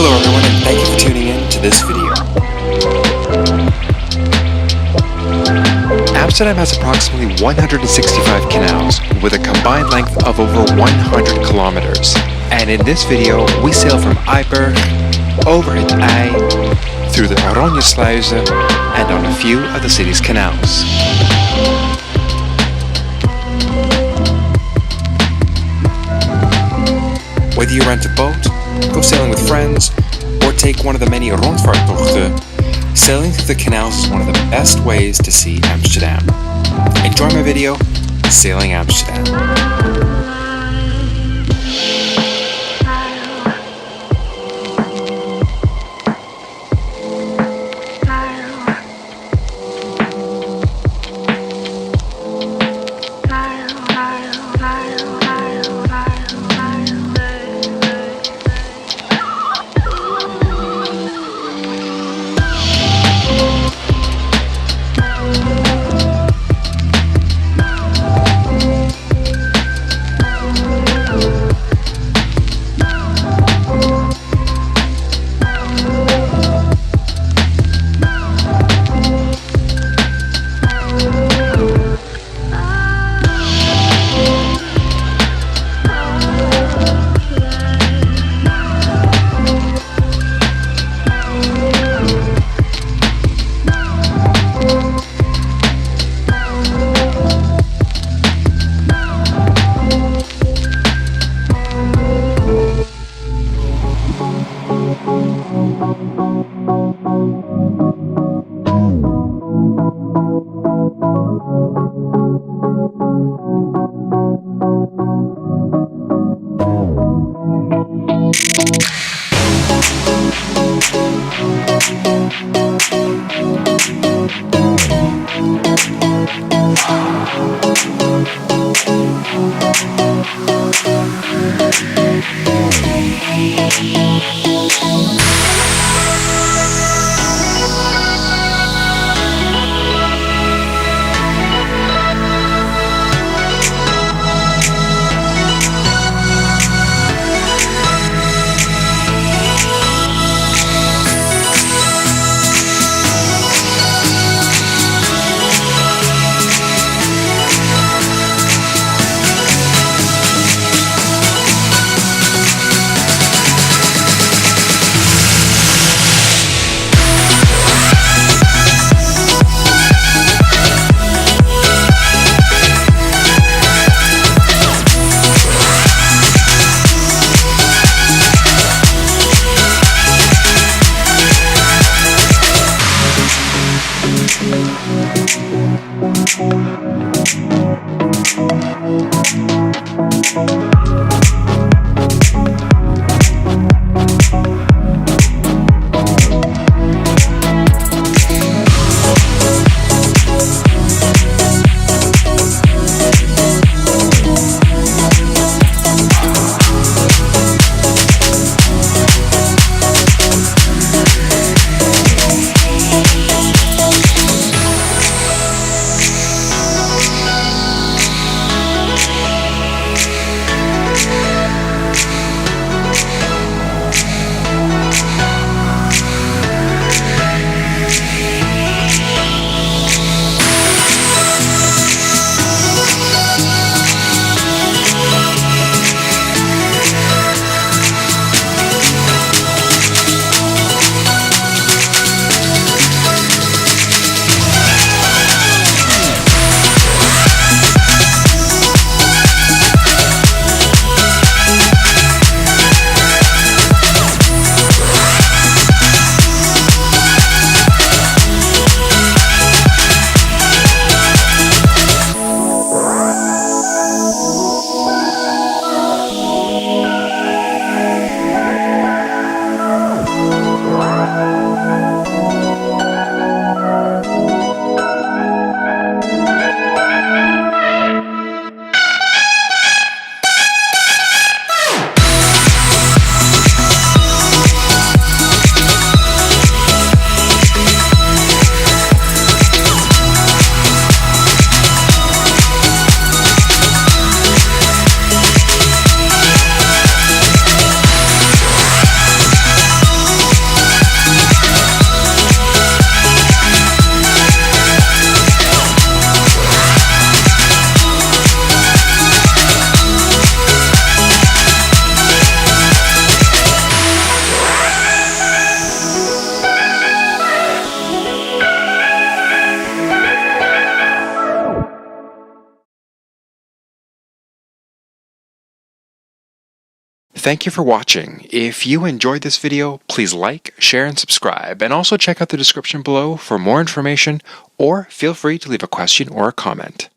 Hello everyone, and thank you for tuning in to this video. Amsterdam has approximately 165 canals with a combined length of over 100 kilometers. And in this video, we sail from Eiberg, over het IJ, through the Oranjesluizen, and on a few of the city's canals. Whether you rent a boat, go sailing with friends, or take one of the many rondvaarttochten, sailing through the canals is one of the best ways to see Amsterdam. Enjoy my video, Sailing Amsterdam. Thank you for watching. If you enjoyed this video, please like, share, and subscribe, and also check out the description below for more information, or feel free to leave a question or a comment.